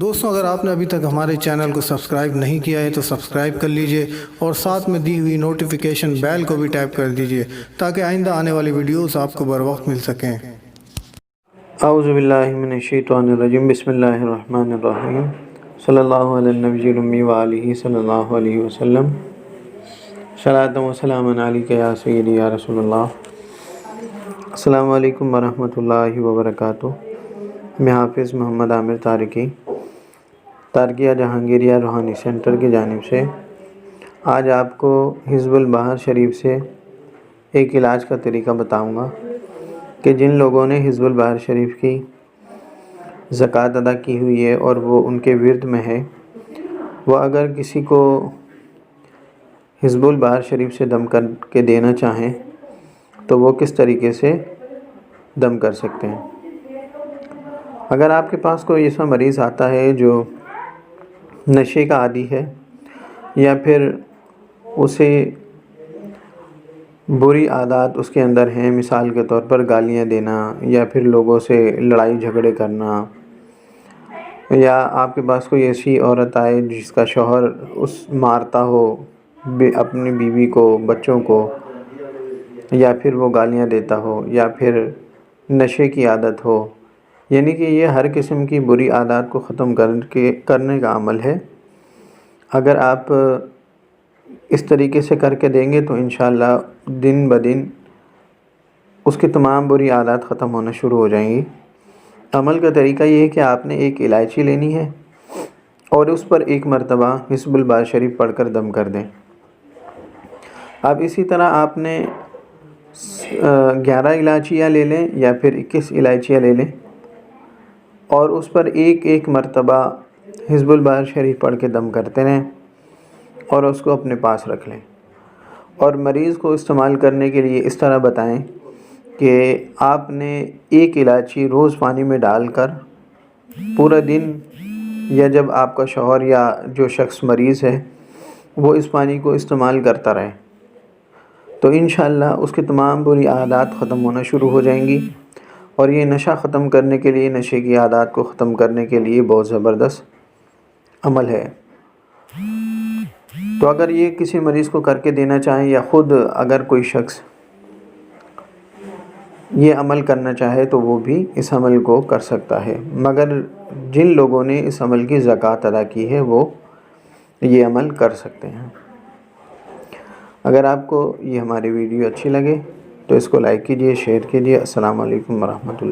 دوستوں، اگر آپ نے ابھی تک ہمارے چینل کو سبسکرائب نہیں کیا ہے تو سبسکرائب کر لیجئے اور ساتھ میں دی ہوئی نوٹیفیکیشن بیل کو بھی ٹیپ کر دیجئے تاکہ آئندہ آنے والی ویڈیوز آپ کو بر وقت مل سکیں۔ اعوذ باللہ من الشیطان الرجیم، بسم اللہ الرحمن الرحیم، صلی اللہ علی النبی الامی وآلہ صلی اللہ علیہ وسلم، صلاۃ و سلام علیک یا سیدی یا رسول اللہ۔ السلام علیکم ورحمۃ اللہ وبرکاتہ۔ میں حافظ محمد عامر تارکیہ جہانگیریہ روحانی سینٹر کی جانب سے آج آپ کو حزب البحر شریف سے ایک علاج کا طریقہ بتاؤں گا کہ جن لوگوں نے حزب البحر شریف کی زکوٰۃ ادا کی ہوئی ہے اور وہ ان کے ورد میں ہے، وہ اگر کسی کو حزب البحر شریف سے دم کر کے دینا چاہیں تو وہ کس طریقے سے دم کر سکتے ہیں۔ اگر آپ کے پاس کوئی ایسا مریض آتا ہے جو نشے کا عادی ہے یا پھر اسے بری عادات اس کے اندر ہیں، مثال کے طور پر گالیاں دینا یا پھر لوگوں سے لڑائی جھگڑے کرنا، یا آپ کے پاس کوئی ایسی عورت آئے جس کا شوہر مارتا ہو اپنی بیوی کو، بچوں کو، یا پھر وہ گالیاں دیتا ہو، یا پھر نشے کی عادت ہو، یعنی کہ یہ ہر قسم کی بری عادات کو ختم کرنے کا عمل ہے۔ اگر آپ اس طریقے سے کر کے دیں گے تو انشاءاللہ دن بدن اس کی تمام بری عادات ختم ہونا شروع ہو جائیں گی۔ عمل کا طریقہ یہ ہے کہ آپ نے ایک الائچی لینی ہے اور اس پر ایک مرتبہ حزب البحر شریف پڑھ کر دم کر دیں۔ اب اسی طرح آپ نے 11 الائچیاں لے لیں یا پھر 21 الائچیاں لے لیں اور اس پر ایک ایک مرتبہ حزب البحر شریف پڑھ کے دم کرتے رہیں اور اس کو اپنے پاس رکھ لیں، اور مریض کو استعمال کرنے کے لیے اس طرح بتائیں کہ آپ نے ایک الائچی روز پانی میں ڈال کر پورا دن، یا جب آپ کا شوہر یا جو شخص مریض ہے وہ اس پانی کو استعمال کرتا رہے تو انشاءاللہ اس کی تمام بری عادات ختم ہونا شروع ہو جائیں گی، اور یہ نشہ ختم کرنے کے لیے، نشے کی عادات کو ختم کرنے کے لیے بہت زبردست عمل ہے۔ تو اگر یہ کسی مریض کو کر کے دینا چاہیں یا خود اگر کوئی شخص یہ عمل کرنا چاہے تو وہ بھی اس عمل کو کر سکتا ہے، مگر جن لوگوں نے اس عمل کی زکوٰۃ ادا کی ہے وہ یہ عمل کر سکتے ہیں۔ اگر آپ کو یہ ہماری ویڈیو اچھی لگے تو اس کو لائک کیجئے، شیئر کیجئے۔ السلام علیکم ورحمۃ اللہ۔